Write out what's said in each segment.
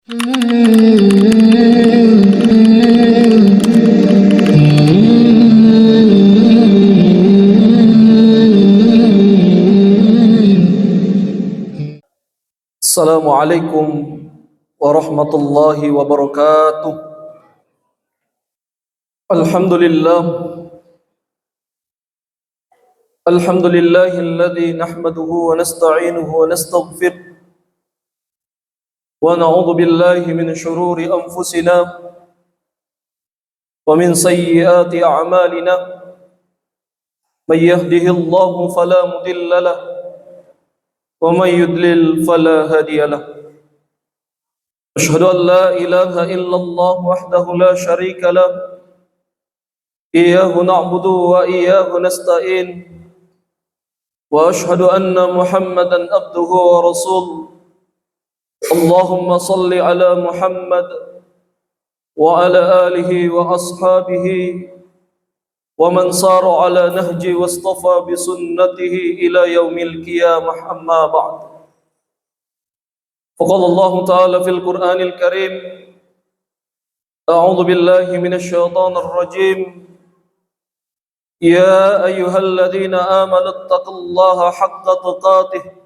Assalamualaikum warahmatullahi wabarakatuh. Alhamdulillah, alhamdulillahilladzi nahmaduhu wa nasta'inuhu wa nastaghfir wa na'udzu billahi min shururi anfusina wa min sayyiati a'malina. May yahdihillahu fala mudilla lahu wa may yudlil fala hadiya lahu. Asyhadu an la ilaha illallah wahdahu la syarika lahu iyyahu na'budu wa iyyahu nasta'in wa asyhadu anna Muhammadan abduhu wa rasuluh. Allahumma salli ala Muhammad wa ala alihi wa ashabihi wa man sara ala nahji wastafa bi sunnatihi ila yaumil qiyamah, amma ba'd. Faqala Allah ta'ala fil Qur'anil Karim, a'udzu billahi minasy syaithanir rajim. Ya ayyuhalladzina amanu taqullaha haqqa tuqatih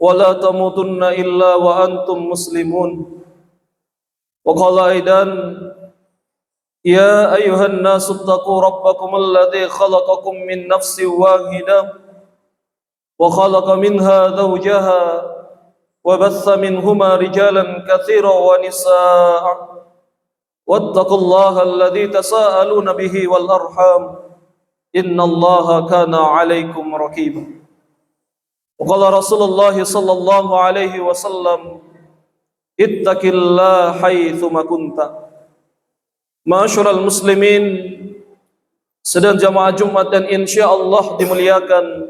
wa la tamutunna illa wa antum muslimun. Wa qala aidan, ya ayyuhan nasu taqu rabbakum alladzi khalaqakum min nafsin wahidah wa khalaqa minha zawjaha wa batha minhuma rijalan katsiran wa nisaa'a wattaqullaha alladzi tasaaluna bihi wal arham innallaha kana 'alaikum raqiba. Wa qala Rasulullah sallallahu alaihi wasallam, ittaqillaha haitsu ma kunta. Ma'asyiral muslimin, sedang jamaah Jumat dan insyaallah dimuliakan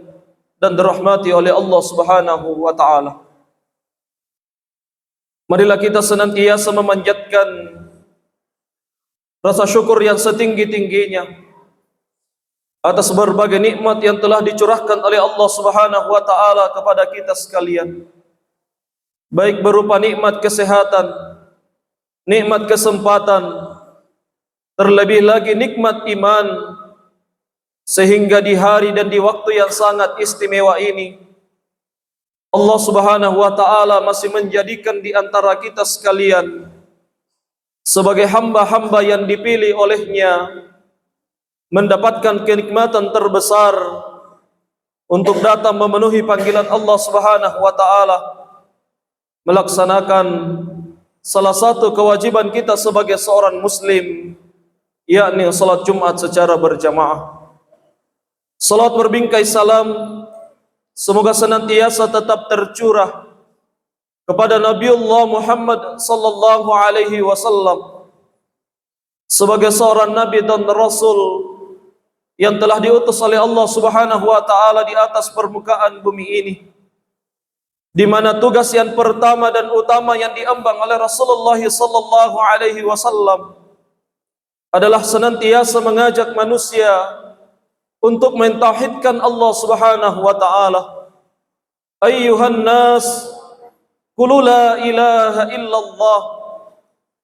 dan dirahmati oleh Allah Subhanahu wa taala. Marilah kita senantiasa memanjatkan rasa syukur yang setinggi-tingginya atas berbagai nikmat yang telah dicurahkan oleh Allah Subhanahu wa taala kepada kita sekalian. Baik berupa nikmat kesehatan, nikmat kesempatan, terlebih lagi nikmat iman, sehingga di hari dan di waktu yang sangat istimewa ini Allah Subhanahu wa taala masih menjadikan di antara kita sekalian sebagai hamba-hamba yang dipilih olehnya mendapatkan kenikmatan terbesar untuk datang memenuhi panggilan Allah Subhanahu wa taala, melaksanakan salah satu kewajiban kita sebagai seorang muslim, yakni salat Jumat secara berjamaah. Salat berbingkai salam semoga senantiasa tetap tercurah kepada Nabiullah Muhammad sallallahu alaihi wasallam sebagai seorang nabi dan rasul yang telah diutus oleh Allah Subhanahu wa taala di atas permukaan bumi ini, di mana tugas yang pertama dan utama yang diemban oleh Rasulullah sallallahu alaihi wasallam adalah senantiasa mengajak manusia untuk mentauhidkan Allah Subhanahu wa taala. Ayyuhan nas, qul la ilaha illallah.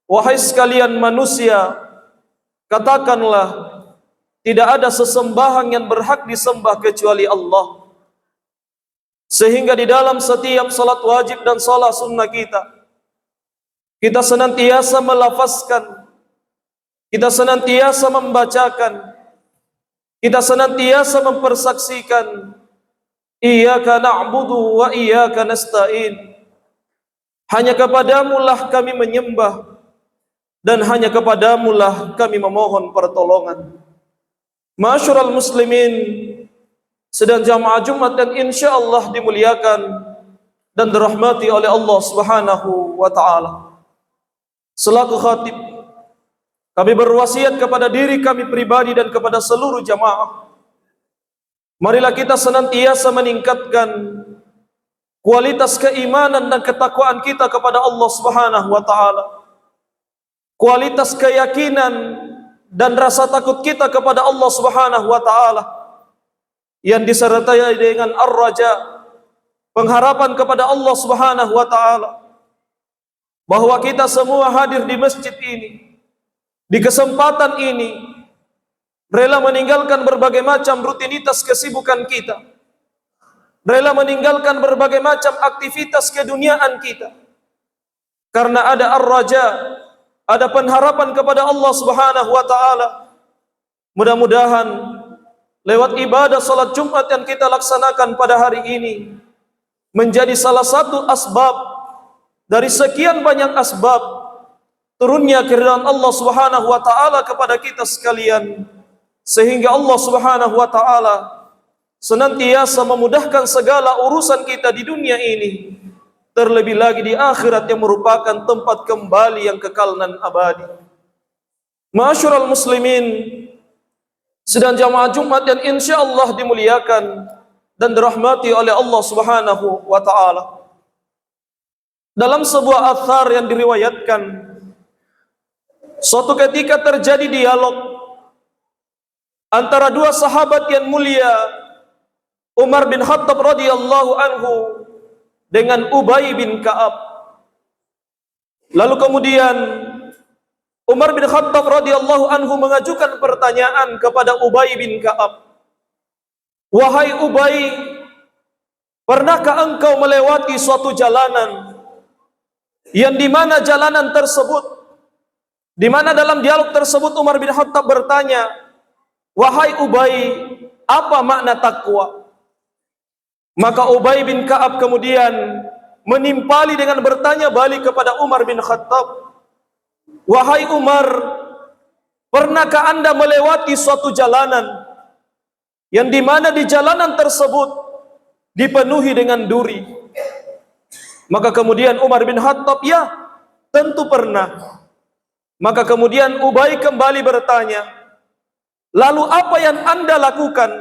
Wahai sekalian manusia, katakanlah tidak ada sesembahan yang berhak disembah kecuali Allah. Sehingga di dalam setiap salat wajib dan salat sunnah kita senantiasa melafazkan, kita senantiasa membacakan, kita senantiasa mempersaksikan, iyyaka na'budu wa iyyaka nasta'in. Hanya kepadamulah kami menyembah dan hanya kepadamulah kami memohon pertolongan. Ma'asyiral muslimin, sedang jamaah Jumat dan insyaallah dimuliakan dan dirahmati oleh Allah Subhanahu wa taala. Selaku khatib, kami berwasiat kepada diri kami pribadi dan kepada seluruh jamaah, marilah kita senantiasa meningkatkan kualitas keimanan dan ketakwaan kita kepada Allah Subhanahu wa taala, kualitas keyakinan dan rasa takut kita kepada Allah Subhanahu wa taala yang disertai dengan ar-raja, pengharapan kepada Allah Subhanahu wa taala. bahwa kita semua hadir di masjid ini, di kesempatan ini, rela meninggalkan berbagai macam rutinitas kesibukan kita, rela meninggalkan berbagai macam aktivitas keduniaan kita, karena ada ar-raja, ada pengharapan kepada Allah Subhanahu wa taala. Mudah-mudahan lewat ibadah salat Jumat yang kita laksanakan pada hari ini menjadi salah satu asbab dari sekian banyak asbab turunnya keridhaan Allah Subhanahu wa taala kepada kita sekalian, sehingga Allah Subhanahu wa taala senantiasa memudahkan segala urusan kita di dunia ini, terlebih lagi di akhirat yang merupakan tempat kembali yang kekal dan abadi. Ma'asyiral muslimin, sedang jamaah Jumat yang insyaallah dimuliakan dan dirahmati oleh Allah Subhanahu wa taala. Dalam sebuah athar yang diriwayatkan, suatu ketika terjadi dialog antara dua sahabat yang mulia, Umar bin Khattab radhiyallahu anhu dengan Ubay bin Ka'ab. Lalu kemudian Umar bin Khattab radhiyallahu anhu mengajukan pertanyaan kepada Ubay bin Ka'ab. Wahai Ubay, pernahkah engkau melewati suatu jalanan yang dimana jalanan tersebut, dimana dalam dialog tersebut Umar bin Khattab bertanya, wahai Ubay, apa makna takwa? Maka Ubay bin Ka'ab kemudian menimpali dengan bertanya balik kepada Umar bin Khattab, wahai Umar, pernahkah anda melewati suatu jalanan yang dimana di jalanan tersebut dipenuhi dengan duri? Maka kemudian Umar bin Khattab, ya, tentu pernah. Maka kemudian Ubay kembali bertanya, lalu apa yang anda lakukan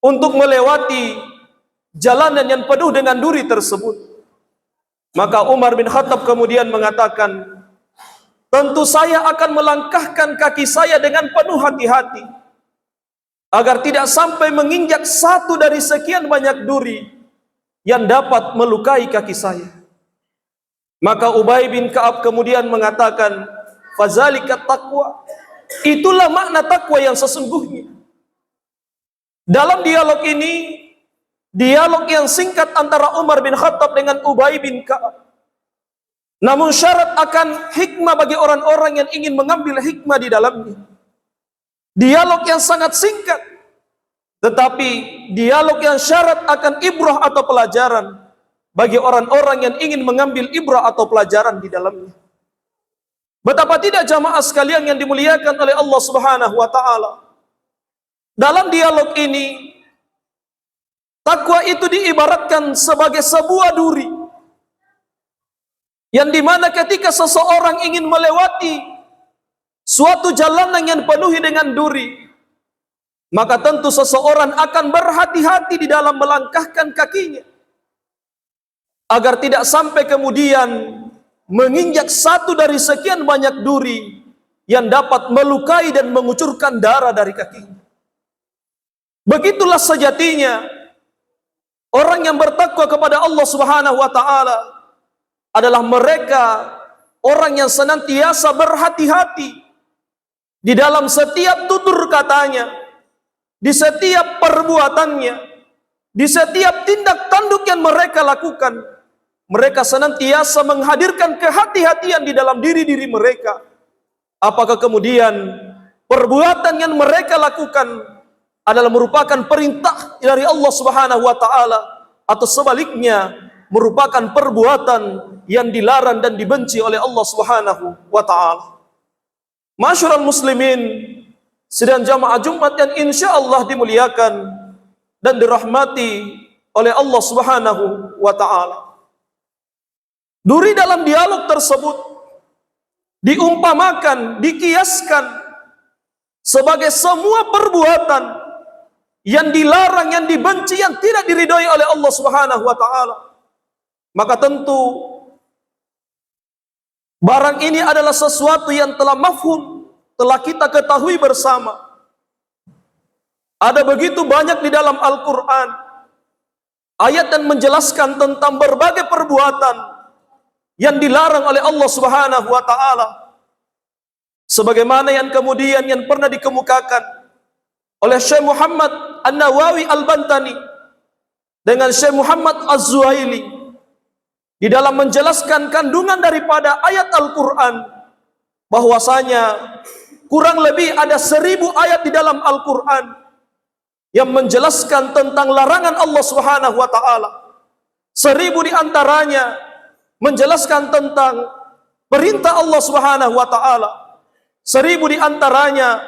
untuk melewati jalanan yang penuh dengan duri tersebut? Maka Umar bin Khattab kemudian mengatakan, tentu saya akan melangkahkan kaki saya dengan penuh hati-hati, agar tidak sampai menginjak satu dari sekian banyak duri yang dapat melukai kaki saya. Maka Ubay bin Ka'ab kemudian mengatakan, fazalika taqwa, itulah makna takwa yang sesungguhnya. Dalam dialog ini, dialog yang singkat antara Umar bin Khattab dengan Ubay bin Ka'ab, namun syarat akan hikmah bagi orang-orang yang ingin mengambil hikmah di dalamnya. Dialog yang sangat singkat, tetapi dialog yang syarat akan ibrah atau pelajaran bagi orang-orang yang ingin mengambil ibrah atau pelajaran di dalamnya. Betapa tidak jamaah sekalian yang dimuliakan oleh Allah Subhanahu wa taala. Dalam dialog ini, takwa itu diibaratkan sebagai sebuah duri, yang dimana ketika seseorang ingin melewati suatu jalanan yang penuhi dengan duri, maka tentu seseorang akan berhati-hati di dalam melangkahkan kakinya, agar tidak sampai kemudian menginjak satu dari sekian banyak duri yang dapat melukai dan mengucurkan darah dari kakinya. Begitulah sejatinya orang yang bertakwa kepada Allah Subhanahu wa taala adalah mereka orang yang senantiasa berhati-hati di dalam setiap tutur katanya, di setiap perbuatannya, di setiap tindak tanduk yang mereka lakukan. Mereka senantiasa menghadirkan kehati-hatian di dalam diri-diri mereka. Apakah kemudian perbuatan yang mereka lakukan adalah merupakan perintah dari Allah Subhanahu wa taala, atau sebaliknya merupakan perbuatan yang dilarang dan dibenci oleh Allah Subhanahu wa taala. Masyarul muslimin, sedang jamaah Jumat yang insyaallah dimuliakan dan dirahmati oleh Allah Subhanahu wa taala. Duri dalam dialog tersebut diumpamakan, dikiaskan sebagai semua perbuatan yang dilarang, yang dibenci, yang tidak diridhoi oleh Allah Subhanahu wa taala. Maka tentu barang ini adalah sesuatu yang telah mafhum, telah kita ketahui bersama. Ada begitu banyak di dalam Al-Quran ayat yang menjelaskan tentang berbagai perbuatan yang dilarang oleh Allah Subhanahu wa taala. Sebagaimana yang kemudian yang pernah dikemukakan oleh Syekh Muhammad An-Nawawi Al-Bantani dengan Syekh Muhammad Az-Zuhaili di dalam menjelaskan kandungan daripada ayat Al-Quran, bahwasanya kurang lebih ada 1000 ayat di dalam Al-Quran yang menjelaskan tentang larangan Allah Subhanahu wa taala. 1000 di antaranya menjelaskan tentang perintah Allah Subhanahu wa taala. 1000 di antaranya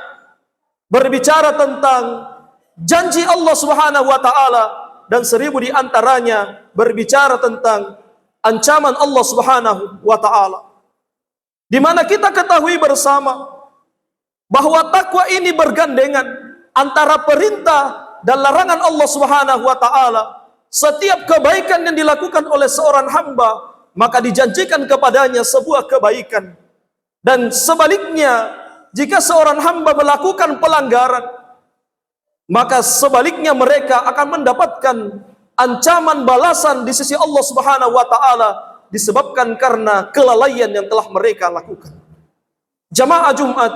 berbicara tentang janji Allah Subhanahu wa taala, dan 1000 di antaranya berbicara tentang ancaman Allah Subhanahu wa taala. Di mana kita ketahui bersama bahwa takwa ini bergandengan antara perintah dan larangan Allah Subhanahu wa taala. Setiap kebaikan yang dilakukan oleh seorang hamba, maka dijanjikan kepadanya sebuah kebaikan. Dan sebaliknya, jika seorang hamba melakukan pelanggaran, maka sebaliknya mereka akan mendapatkan ancaman balasan di sisi Allah Subhanahu wa taala disebabkan karena kelalaian yang telah mereka lakukan. Jamaah Jumat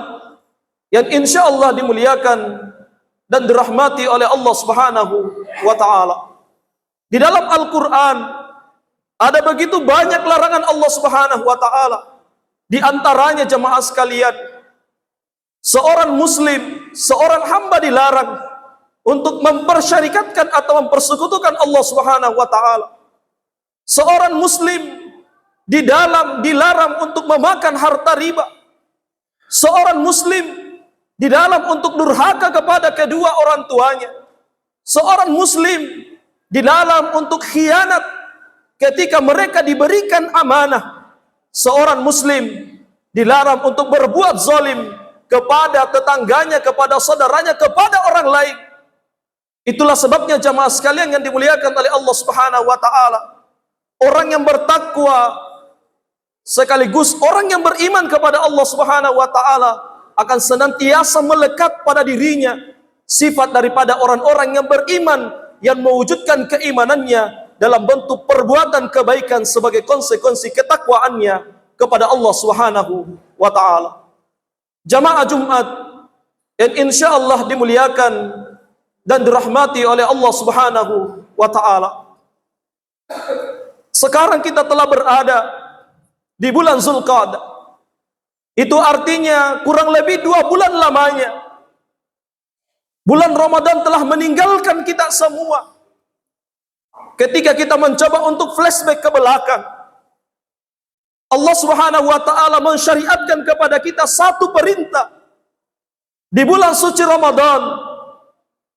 yang insya Allah dimuliakan dan dirahmati oleh Allah Subhanahu wa taala. Di dalam Al-Quran ada begitu banyak larangan Allah Subhanahu wa taala. Di antaranya jamaah sekalian, seorang muslim, seorang hamba dilarang untuk mempersyarikatkan atau mempersekutukan Allah Subhanahu wa taala. Seorang muslim dilarang untuk memakan harta riba. Seorang muslim dilarang untuk durhaka kepada kedua orang tuanya. Seorang muslim dilarang untuk khianat ketika mereka diberikan amanah. Seorang muslim dilarang untuk berbuat zalim kepada tetangganya, kepada saudaranya, kepada orang lain. Itulah sebabnya jamaah sekalian yang dimuliakan oleh Allah Subhanahu wa taala, orang yang bertakwa sekaligus orang yang beriman kepada Allah Subhanahu wa taala akan senantiasa melekat pada dirinya sifat daripada orang-orang yang beriman, yang mewujudkan keimanannya dalam bentuk perbuatan kebaikan sebagai konsekuensi ketakwaannya kepada Allah Subhanahu wa taala. Jamaah Jumat yang insya Allah dimuliakan dan dirahmati oleh Allah Subhanahu wa taala. Sekarang kita telah berada di bulan Zulqa'dah. Itu artinya kurang lebih 2 bulan lamanya bulan Ramadan telah meninggalkan kita semua. Ketika kita mencoba untuk flashback ke belakang, Allah Subhanahu wa taala mensyariatkan kepada kita satu perintah di bulan suci Ramadan,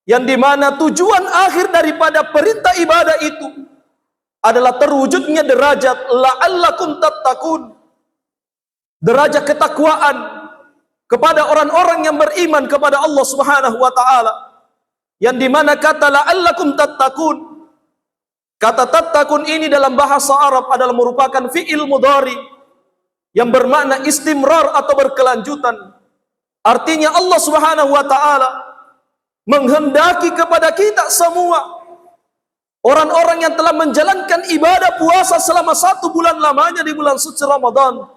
yang dimana tujuan akhir daripada perintah ibadah itu adalah terwujudnya derajat la'allakum tattaqun, derajat ketakwaan kepada orang-orang yang beriman kepada Allah Subhanahu wa taala, yang dimana kata la'allakum tattaqun, kata tattaqun ini dalam bahasa Arab adalah merupakan fi'il mudhari yang bermakna istimrar atau berkelanjutan. Artinya Allah Subhanahu wa taala menghendaki kepada kita semua, orang-orang yang telah menjalankan ibadah puasa selama 1 bulan lamanya di bulan suci Ramadan,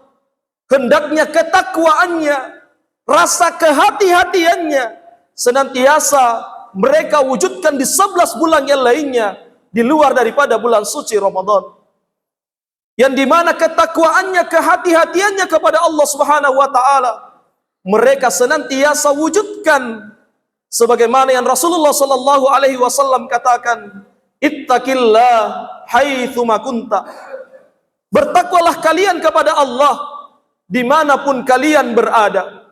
hendaknya ketakwaannya, rasa kehati-hatiannya senantiasa mereka wujudkan di 11 bulan yang lainnya di luar daripada bulan suci Ramadan, yang dimana ketakwaannya, kehati-hatiannya kepada Allah Subhanahu wa taala mereka senantiasa wujudkan sebagaimana yang Rasulullah sallallahu alaihi wasallam katakan, ittaqillah haitsu ma kunta. Bertakwalah kalian kepada Allah dimanapun kalian berada.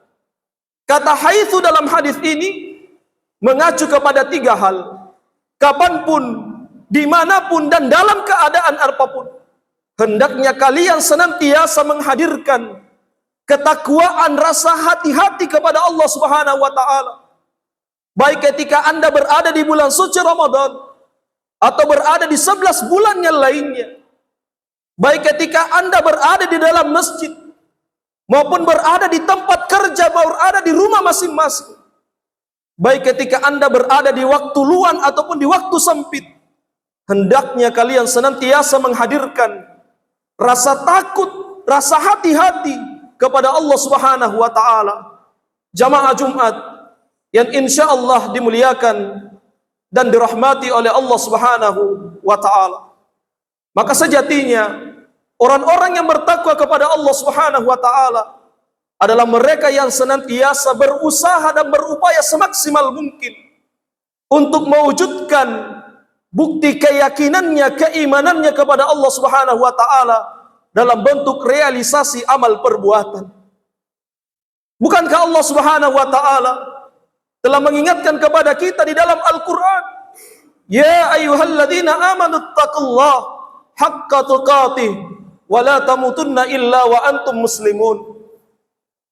Kata haitsu dalam hadis ini mengacu kepada 3 hal. Kapanpun, dimanapun, dan dalam keadaan apapun, hendaknya kalian senantiasa menghadirkan ketakwaan, rasa hati-hati kepada Allah Subhanahu wa taala. Baik ketika Anda berada di bulan suci Ramadan atau berada di 11 bulan yang lainnya, baik ketika Anda berada di dalam masjid maupun berada di tempat kerja, berada di rumah masing-masing, baik ketika Anda berada di waktu luang ataupun di waktu sempit, hendaknya kalian senantiasa menghadirkan rasa takut, rasa hati-hati kepada Allah Subhanahu wa taala. Jamaah Jumat yang insya Allah dimuliakan dan dirahmati oleh Allah Subhanahu wa taala. Maka sejatinya orang-orang yang bertakwa kepada Allah Subhanahu wa taala adalah mereka yang senantiasa berusaha dan berupaya semaksimal mungkin untuk mewujudkan bukti keyakinannya, keimanannya kepada Allah Subhanahu wa taala dalam bentuk realisasi amal perbuatan. Bukankah Allah Subhanahu wa taala telah mengingatkan kepada kita di dalam Al-Qur'an, "Ya ayyuhalladzina amanu taqullaha haqqa tuqatih wa la tamutunna illa wa antum muslimun."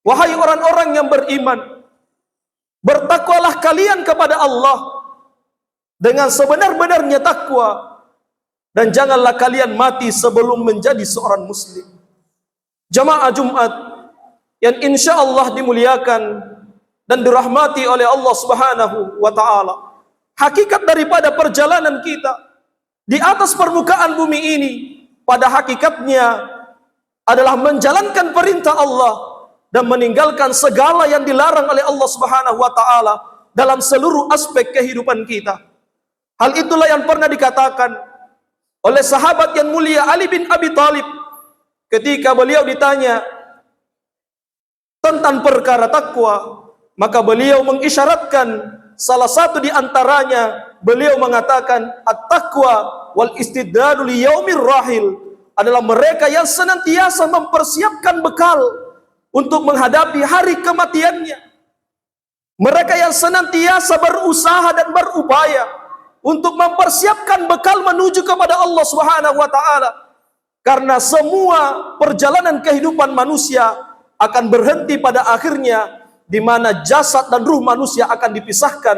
Wahai orang-orang yang beriman, bertakwalah kalian kepada Allah dengan sebenar-benarnya takwa, dan janganlah kalian mati sebelum menjadi seorang muslim. Jamaah Jumat yang insya Allah dimuliakan dan dirahmati oleh Allah Subhanahu wa taala. Hakikat daripada perjalanan kita di atas permukaan bumi ini pada hakikatnya adalah menjalankan perintah Allah dan meninggalkan segala yang dilarang oleh Allah Subhanahu wa taala dalam seluruh aspek kehidupan kita. Hal itulah yang pernah dikatakan oleh sahabat yang mulia Ali bin Abi Thalib ketika beliau ditanya tentang perkara takwa, maka beliau mengisyaratkan salah satu di antaranya. Beliau mengatakan, at-taqwa wal istidadu li yaumir rahil, adalah mereka yang senantiasa mempersiapkan bekal untuk menghadapi hari kematiannya. Mereka yang senantiasa berusaha dan berupaya untuk mempersiapkan bekal menuju kepada Allah Subhanahu wa taala. Karena semua perjalanan kehidupan manusia akan berhenti pada akhirnya, di mana jasad dan ruh manusia akan dipisahkan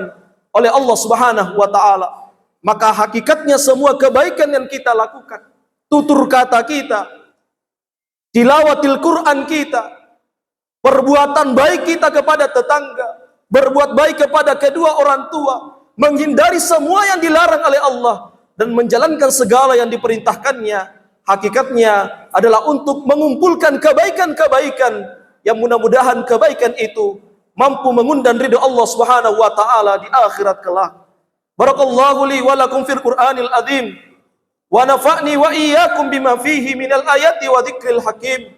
oleh Allah Subhanahu wa taala. Maka hakikatnya semua kebaikan yang kita lakukan, tutur kata kita, tilawatil Quran kita, perbuatan baik kita kepada tetangga, berbuat baik kepada kedua orang tua, menghindari semua yang dilarang oleh Allah dan menjalankan segala yang diperintahkannya, hakikatnya adalah untuk mengumpulkan kebaikan-kebaikan yang mudah-mudahan kebaikan itu mampu mengundang ridha Allah Subhanahu wa taala di akhirat kelak. Barakallahu li wa lakum fil Qur'anil azim wa nafa'ni wa iyyakum bima fihi minal ayati wa dzikril hakim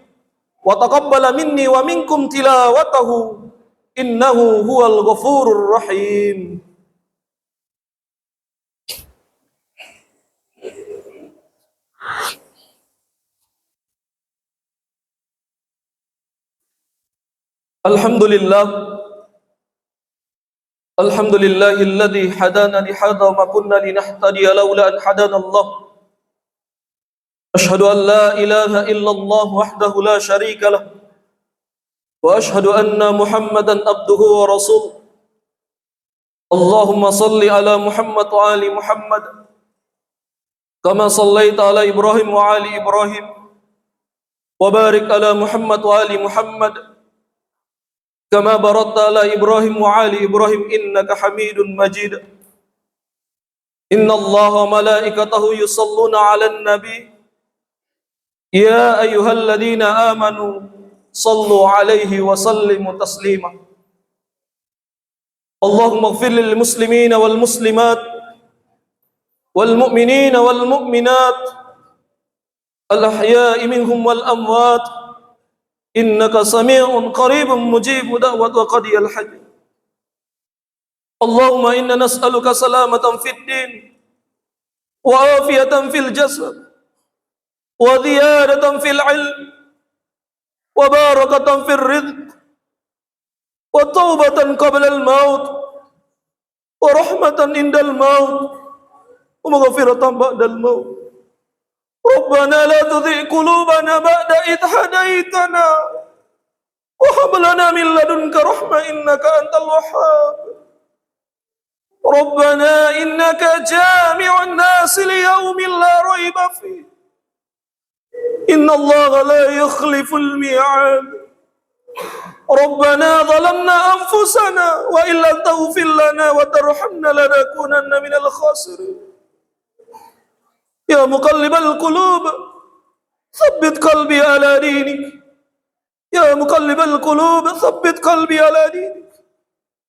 wa taqabbala minni wa minkum tilawatahu innahu huwal ghafurur rahim. Alhamdulillahilladzi hadana li hadza ma kunna linahtadiya laula an hadana Allah. Asyhadu an la ilaha illallah wahdahu la syarika lah wa asyhadu anna Muhammadan abduhu wa rasuluh. Allahumma salli ala Muhammad wa ali Muhammad kama sallaita ala Ibrahim wa ali Ibrahim wa barik ala Muhammad wa ali Muhammad kama barakta ala Ibrahim wa ali Ibrahim innaka Hamidun Majid. Inna Allaha wa malaikatahu yusalluna 'alan nabi ya ayyuhalladzina amanu sallu 'alaihi wa sallimu taslima. Allahumma ighfir lil muslimina wal muslimat wal mu'minina wal mu'minat al ahya'i minhum wal amwat innaka sami'un qaribun mujibu da'wat wa qadiyal hajj. Allahumma inna nas'aluka salamatan fid din wa afiyatan fil jasad wa ziyadatan fil ilm wa barakatan fil rizq wa taubatan qabla al maut wa rahmatan indal maut wa maghfiratan ba'dal maut. Rabbana la tuzigh qulubana ba'da idh hadaytana wa hab lana min ladunka rahmah innaka antal wahhab. Rabbana innaka jami'un nas li yawmin la rayba fihi inna Allaha la yukhliful mi'ad. Rabbana zalamna anfusana wa illam taghfir lana wa tarhamna lanakunanna minal khasirin. Ya muqallibal qulub ثبت قلبي على دينك يا مقلب القلوب ثبت قلبي على دينك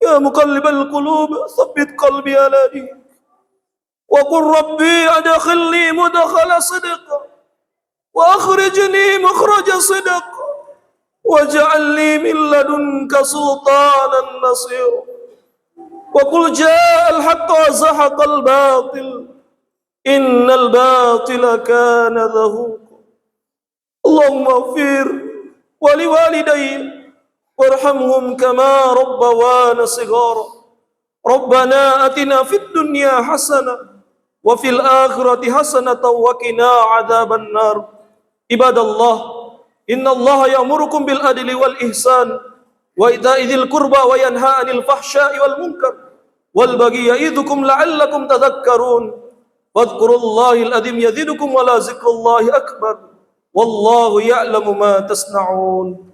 يا مقلب القلوب ثبت قلبي على دينك وقل ربي أدخلني مدخل صدق وأخرجني مخرج صدق واجعل لي من لدنك سلطانا نصيرا وقل جاء الحق وزهق الباطل إن الباطل كان زهوقا اللهم اغفر ولوالدي وارحمهم كما ربوانا صغارا ربنا آتنا في الدنيا حسنة وفي الآخرة حسنة وقنا عذاب النار عباد الله إن الله يأمركم بالعدل والإحسان وإيتاء ذي القربى وينهى عن الفحشاء والمنكر والبغي يعظكم لعلكم تذكرون فاذكروا الله العظيم يزدكم ولذكر الله أكبر والله يعلم ما تصنعون